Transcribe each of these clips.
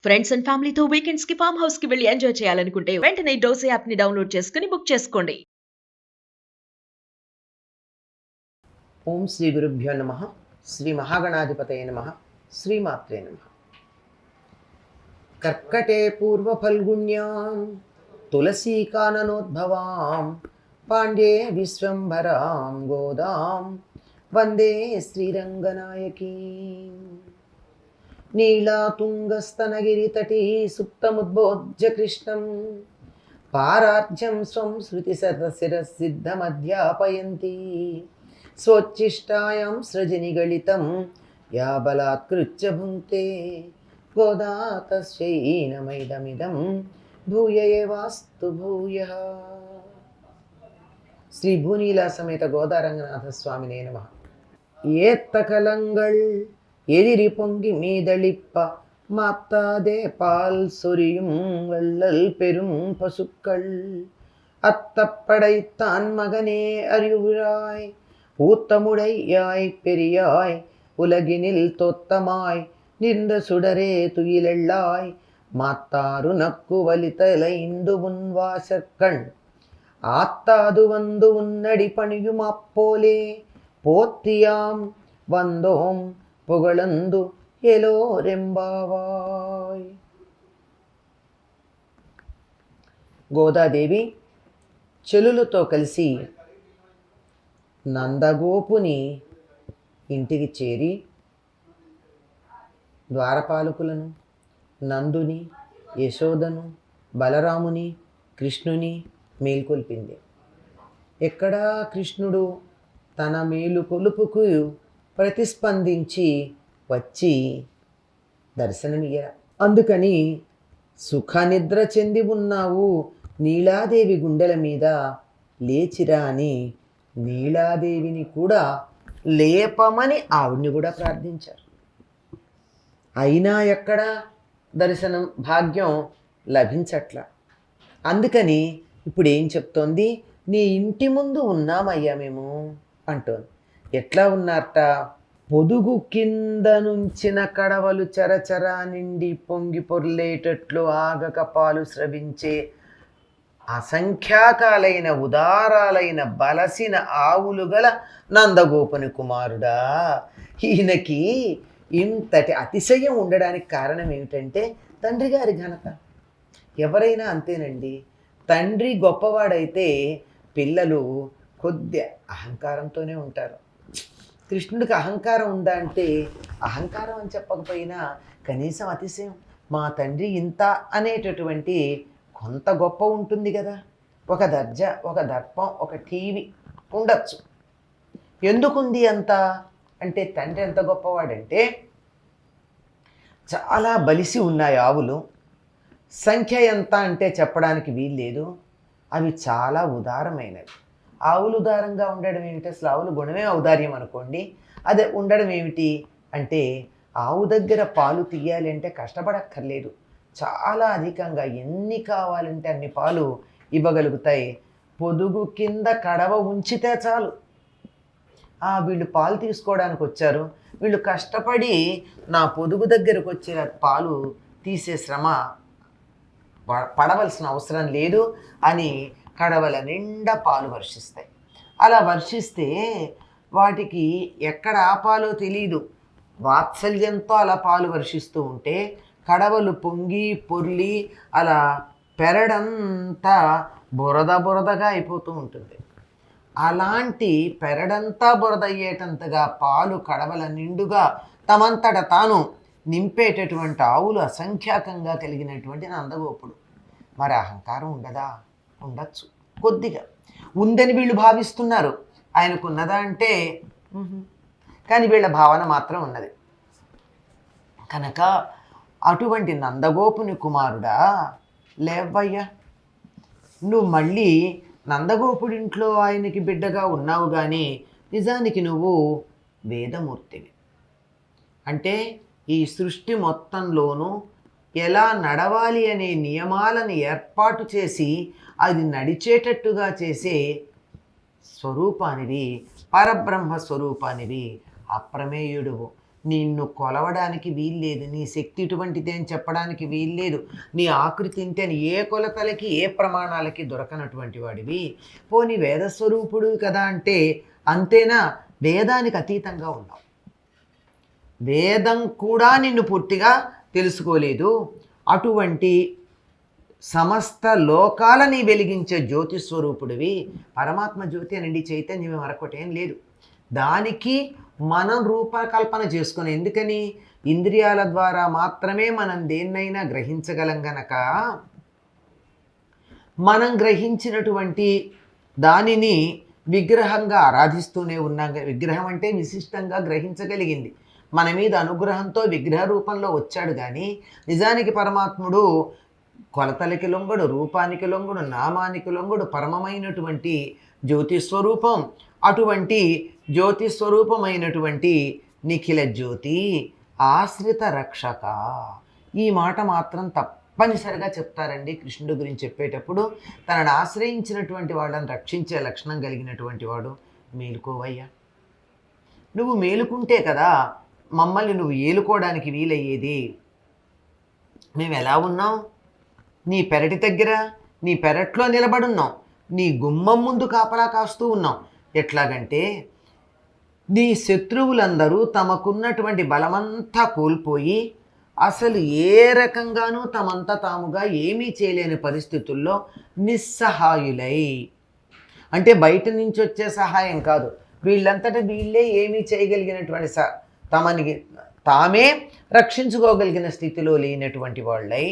Friends and ఫ్యామిలీతో weekends కి farm house కి వెళ్ళి ఎంజాయ్ చేయాలనుకుంటే వెంటనే డోసే యాప్ ని డౌన్లోడ్ చేసుకుని బుక్ చేసుకోండి. ఓం శ్రీ గురుభ్యో నమ. శ్రీ మహాగణాధిపతయ నమ. శ్రీమాత్రే నమ. కర్కటే పూర్వఫల్గుణ్యాం తులసీకాననోద్భవాం పాండ్యే విశ్వంభరాం గోదాం వందే శ్రీరంగనాయకీ. నీళాతుంగస్తనగిరితటీ సుప్తముద్బోధ్య కృష్ణం పారార్ధ్యం స్వం శృతిశతశిరసిద్ధమధ్యాపయంతి స్వోచ్ఛిష్టాయాం సృజనిగళితం యా బలాత్కృత్య భుంక్తే గోదా తస్యై నమైదమిదం భూయ ఏవాస్తు భూయః. శ్రీ భూనీలా సమేత గోదారంగనాథ స్వామినే నమః. ஏத்தகலங்கள் எதிரி பொங்கி மீதளிப்ப மாத்தாதே பால் சொரியும் வள்ளல் பெரும் பசுக்கள் அத்தப்படைத்தான் மகனே அறிவுராய் ஊத்தமுடையாய் பெரியாய் உலகினில் தொத்தமாய் நின்ற சுடரே துயிலெள்ளாய் மாத்தாரு நக்கு வலித்தலைந்து உன் வாசற்கண் ஆத்தாது வந்து உன்னடி பணியும் அப்போலே போத்தியாம் வந்தோம் పొగళందు ఎలోరెంబావాయ్. గోదాదేవి చెలులతో కలిసి నందగోపుని ఇంటికి చేరి ద్వారపాలకులను, నందుని, యశోదను, బలరాముని, కృష్ణుని మేల్కొల్పింది. ఎక్కడా కృష్ణుడు తన మేలుకొలుపుకు ప్రతిస్పందించి వచ్చి దర్శనమియ్య. అందుకని సుఖనిద్ర చెంది ఉన్నావు, నీలాదేవి గుండెల మీద లేచిరా అని నీలాదేవిని కూడా లేపమని ఆవిడ్ని కూడా ప్రార్థించారు. అయినా ఎక్కడ దర్శనం భాగ్యం లభించట్ల. అందుకని ఇప్పుడు ఏం చెప్తోంది, నీ ఇంటి ముందు ఉన్నామయ్యా మేము అంటోంది. ఎట్లా ఉన్నారట, పొదుగు కింద నుంచిన కడవలు చరచరా నిండి పొంగి పొర్లేటట్లు ఆగక పాలు స్రవించే అసంఖ్యాకాలైన ఉదారాలైన బలసిన ఆవులు గల నందగోపుని కుమారుడా. ఈయనకి ఇంతటి అతిశయం ఉండడానికి కారణం ఏమిటంటే తండ్రి గారి ఘనత. ఎవరైనా అంతేనండి, తండ్రి గొప్పవాడైతే పిల్లలు కొద్ది అహంకారంతోనే ఉంటారు. కృష్ణుడికి అహంకారం ఉందా అంటే అహంకారం అని చెప్పకపోయినా కనీసం అతిశయం, మా తండ్రి ఇంత అనేటటువంటి కొంత గొప్ప ఉంటుంది కదా. ఒక దర్జా, ఒక దర్పం, ఒక టీవీ ఉండొచ్చు. ఎందుకుంది అంత అంటే తండ్రి ఎంత గొప్పవాడంటే చాలా బలిసి ఉన్నాయి ఆవులు. సంఖ్య ఎంత అంటే చెప్పడానికి వీల్లేదు. అవి చాలా ఉదారమైనవి. ఆవులు ఉదారంగా ఉండడం ఏమిటి, అసలు ఆవుల గుణమే ఔదార్యం అనుకోండి. అదే ఉండడం ఏమిటి అంటే ఆవు దగ్గర పాలు తీయాలి అంటే కష్టపడక్కర్లేదు. చాలా అధికంగా ఎన్ని కావాలంటే అన్ని పాలు ఇవ్వగలుగుతాయి. పొదుగు కింద కడవ ఉంచితే చాలు. వీళ్ళు పాలు తీసుకోవడానికి వచ్చారు, వీళ్ళు కష్టపడి నా పొదుగు దగ్గరకు వచ్చిన పాలు తీసే శ్రమ పడవలసిన అవసరం లేదు అని కడవల నిండా పాలు వర్షిస్తాయి. అలా వర్షిస్తే వాటికి ఎక్కడ ఆపాలో తెలీదు. వాత్సల్యంతో అలా పాలు వర్షిస్తూ ఉంటే కడవలు పొంగి పొర్లి అలా పెరడంతా బురదగా అయిపోతూ ఉంటుంది. అలాంటి పెరడంతా బురద అయ్యేటంతగా పాలు కడవల నిండుగా తమంతట తాను నింపేటటువంటి ఆవులు అసంఖ్యాకంగా కలిగినటువంటి నందగోపుడు. మరి అహంకారం ఉండదా? ఉండొచ్చు, కొద్దిగా ఉందని వీళ్ళు భావిస్తున్నారు. ఆయనకున్నదా అంటే కానీ వీళ్ళ భావన మాత్రం ఉన్నది. కనుక అటువంటి నందగోపుని కుమారుడా లేవయ్యా, నువ్వు మళ్ళీ నందగోపుడింట్లో ఆయనకి బిడ్డగా ఉన్నావు, కానీ నిజానికి నువ్వు వేదమూర్తివి. అంటే ఈ సృష్టి మొత్తంలోనూ ఎలా నడవాలి అనే నియమాలను ఏర్పాటు చేసి అది నడిచేటట్టుగా చేసే స్వరూపానివి, పరబ్రహ్మ స్వరూపానివి, అప్రమేయుడువు. నిన్ను కొలవడానికి వీల్లేదు, నీ శక్తి ఇటువంటిది అని చెప్పడానికి వీల్లేదు, నీ ఆకృతి ఇంతే అని ఏ కొలతలకి ఏ ప్రమాణాలకి దొరకనటువంటి వాడివి. పోనీ వేదస్వరూపుడు కదా అంటే అంతేనా? వేదానికి అతీతంగా ఉన్నావు. వేదం కూడా నిన్ను పూర్తిగా తెలుసుకోలేదు. అటువంటి సమస్త లోకాలని వెలిగించే జ్యోతి స్వరూపుడివి. పరమాత్మ జ్యోతి అనండి, చైతన్యం మరొకటేం లేదు. దానికి మనం రూపకల్పన చేసుకుని, ఎందుకని ఇంద్రియాల ద్వారా మాత్రమే మనం దేన్నైనా గ్రహించగలం గనక మనం గ్రహించినటువంటి దానిని విగ్రహంగా ఆరాధిస్తూనే ఉన్నాం. విగ్రహం అంటే విశిష్టంగా గ్రహించగలిగింది. మన మీద అనుగ్రహంతో విగ్రహ రూపంలో వచ్చాడు, కానీ నిజానికి పరమాత్ముడు కొలతలకి లొంగడు, రూపానికి లొంగడు, నామానికి లొంగడు, పరమమైనటువంటి జ్యోతిస్వరూపం. అటువంటి జ్యోతిస్వరూపమైనటువంటి నిఖిల జ్యోతి ఆశ్రిత రక్షక. ఈ మాట మాత్రం తప్పనిసరిగా చెప్తారండి కృష్ణుడి గురించి చెప్పేటప్పుడు. తనను ఆశ్రయించినటువంటి వాళ్ళని రక్షించే లక్షణం కలిగినటువంటి వాడు. మేలుకోవయ్యా, నువ్వు మేలుకుంటే కదా మమ్మల్ని నువ్వు ఏలుకోవడానికి వీలయ్యేది. మేము ఎలా ఉన్నాం? నీ పెరటి దగ్గర, నీ పెరట్లో నిలబడున్నాం, నీ గుమ్మం ముందు కాపలా కాస్తూ ఉన్నాం. ఎట్లాగంటే నీ శత్రువులందరూ తమకున్నటువంటి బలమంతా కోల్పోయి అసలు ఏ రకంగానూ తమంతా తాముగా ఏమీ చేయలేని పరిస్థితుల్లో నిస్సహాయులై, అంటే బయట నుంచి వచ్చే సహాయం కాదు, వీళ్ళంతటా వీళ్ళే ఏమీ చేయగలిగినటువంటి తమని తామే రక్షించుకోగలిగిన స్థితిలో లేనటువంటి వాళ్ళై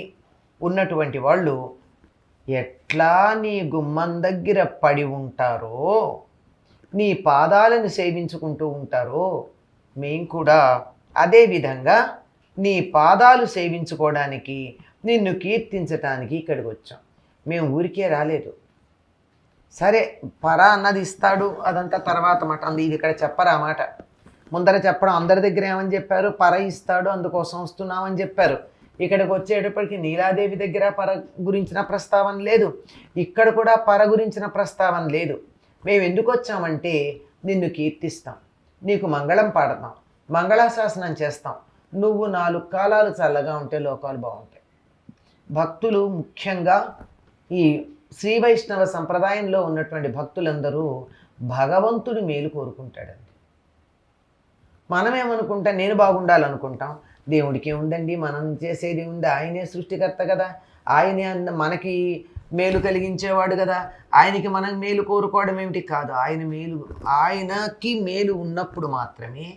ఉన్నటువంటి వాళ్ళు ఎట్లా నీ గుమ్మం దగ్గర పడి ఉంటారో, నీ పాదాలను సేవించుకుంటూ ఉంటారో, మేం కూడా అదే విధంగా నీ పాదాలు సేవించుకోవడానికి, నిన్ను కీర్తించటానికి ఇక్కడికి వచ్చాం. మేము ఊరికే రాలేదు. సరే, పర అన్నది ఇస్తాడు, అదంతా తర్వాత మాట. ఇది ఇక్కడ చెప్పరా మాట. ముందర చెప్పడం అందరి దగ్గర ఏమని చెప్పారు? పర ఇస్తాడు, అందుకోసం వస్తున్నామని చెప్పారు. ఇక్కడికి వచ్చేటప్పటికి నీలాదేవి దగ్గర పర గురించిన ప్రస్తావన లేదు, ఇక్కడ కూడా పర గురించిన ప్రస్తావన లేదు. మేము ఎందుకు వచ్చామంటే నిన్ను కీర్తిస్తాం, నీకు మంగళం పాడతాం, మంగళాశాసనం చేస్తాం. నువ్వు 4 కాలాలు చల్లగా ఉంటే లోకాలు బాగుంటాయి. భక్తులు ముఖ్యంగా ఈ శ్రీ వైష్ణవ సంప్రదాయంలో ఉన్నటువంటి భక్తులందరూ భగవంతుడి మేలు కోరుకుంటాడండి. మనమేమనుకుంటాం? నేను బాగుండాలనుకుంటాం. దేవుడికి ఉందండి, మనం చేసేది ఉంది, ఆయనే సృష్టికర్త కదా, ఆయనే మనకి మేలు కలిగించేవాడు కదా, ఆయనకి మనం మేలు కోరుకోవడం ఏమిటి? కాదు, ఆయన మేలు, ఆయనకి మేలు ఉన్నప్పుడు మాత్రమే,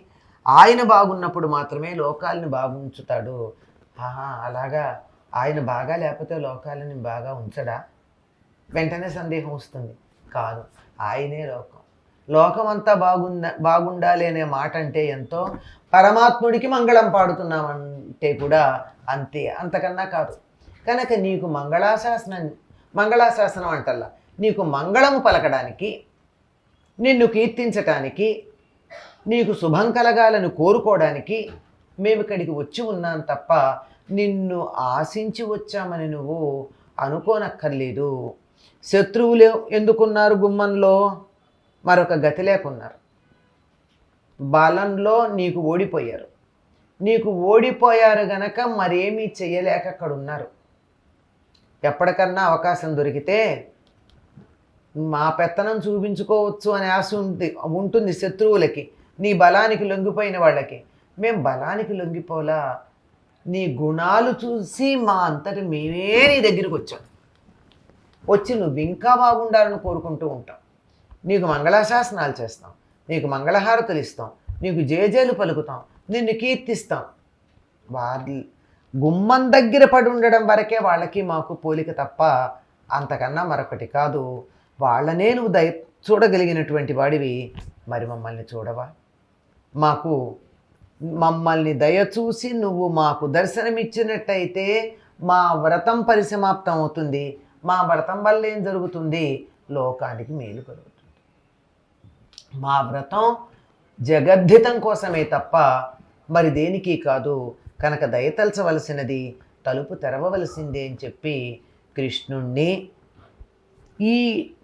ఆయన బాగున్నప్పుడు మాత్రమే లోకాలను బాగుంచుతాడు. అలాగా ఆయన బాగా లేకపోతే లోకాలని బాగా ఉంచడా? వెంటనే సందేహం వస్తుంది. కాదు, ఆయనే లోకం, లోకమంతా బాగుండాలి అనే మాట అంటే ఎంతో, పరమాత్ముడికి మంగళం పాడుతున్నామంటే కూడా అంతే, అంతకన్నా కాదు. కనుక నీకు మంగళాశాసనం అంటల్లా, నీకు మంగళము పలకడానికి, నిన్ను కీర్తించటానికి, నీకు శుభం కలగాలని కోరుకోవడానికి మేము ఇక్కడికి వచ్చి ఉన్నాం తప్ప నిన్ను ఆశించి వచ్చామని నువ్వు అనుకోనక్కర్లేదు. శత్రువులు ఎందుకున్నారు గుమ్మంలో? మరొక గతి లేకున్నారు. బలంలో నీకు ఓడిపోయారు. నీకు ఓడిపోయారు గనక మరేమీ చెయ్యలేక అక్కడ ఉన్నారు. ఎప్పటికన్నా అవకాశం దొరికితే మా పెత్తనం చూపించుకోవచ్చు అనే ఆశ ఉంటుంది శత్రువులకి, నీ బలానికి లొంగిపోయిన వాళ్ళకి. మేము బలానికి లొంగిపోలా, నీ గుణాలు చూసి మా అంతటి మేమే నీ దగ్గరికి వచ్చాం. వచ్చి నువ్వు ఇంకా బాగుండాలని కోరుకుంటూ ఉంటాం. నీకు మంగళాశాసనాలు చేస్తాం, నీకు మంగళహారతులు ఇస్తాం, నీకు జేజేలు పలుకుతాం, నిన్ను కీర్తిస్తాం. వాళ్ళ గుమ్మం దగ్గర పడి ఉండడం వరకే వాళ్ళకి మాకు పోలిక తప్ప అంతకన్నా మరొకటి కాదు. వాళ్ళనే నువ్వు చూడగలిగినటువంటి వాడివి, మరి మమ్మల్ని చూడవా? మమ్మల్ని దయచూసి నువ్వు మాకు దర్శనమిచ్చినట్టయితే మా వ్రతం పరిసమాప్తం అవుతుంది. మా వ్రతం వల్ల ఏం జరుగుతుంది? లోకానికి మేలు కలుగుతుంది. మా వ్రతం జగద్ధితం కోసమే తప్ప మరి దేనికి కాదు. కనుక దయతలచవలసినది, తలుపు తెరవవలసిందే అని చెప్పి కృష్ణుణ్ణి ఈ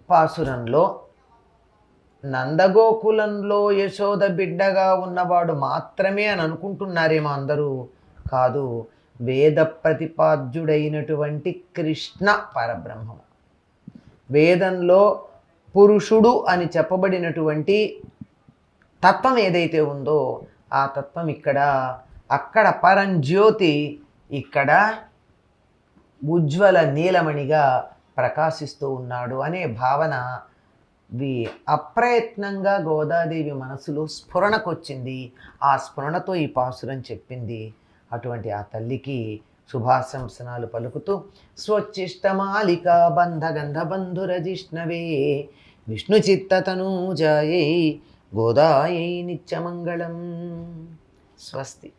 పాసురంలో నందగోకులంలో యశోద బిడ్డగా ఉన్నవాడు మాత్రమే అని అనుకుంటున్నారేమో అందరూ. కాదు, వేద ప్రతిపాద్యుడైనటువంటి కృష్ణ పరబ్రహ్మము. వేదంలో పురుషుడు అని చెప్పబడినటువంటి తత్వం ఏదైతే ఉందో ఆ తత్వం ఇక్కడ, అక్కడ పరంజ్యోతి, ఇక్కడ ఉజ్వల నీలమణిగా ప్రకాశిస్తూ ఉన్నాడు అనే భావన అప్రయత్నంగా గోదాదేవి మనసులో స్ఫురణకొచ్చింది. ఆ స్ఫురణతో ఈ పాసురం చెప్పింది. అటువంటి ఆ తల్లికి శుభాశంసనాలు పలుకుతూ స్వచ్చిష్టమాలికా బంధగంధ బంధురజిష్ణవే విష్ణు చిత్తతనూజాయై గోదాయై నిత్యమంగళం. స్వస్తి.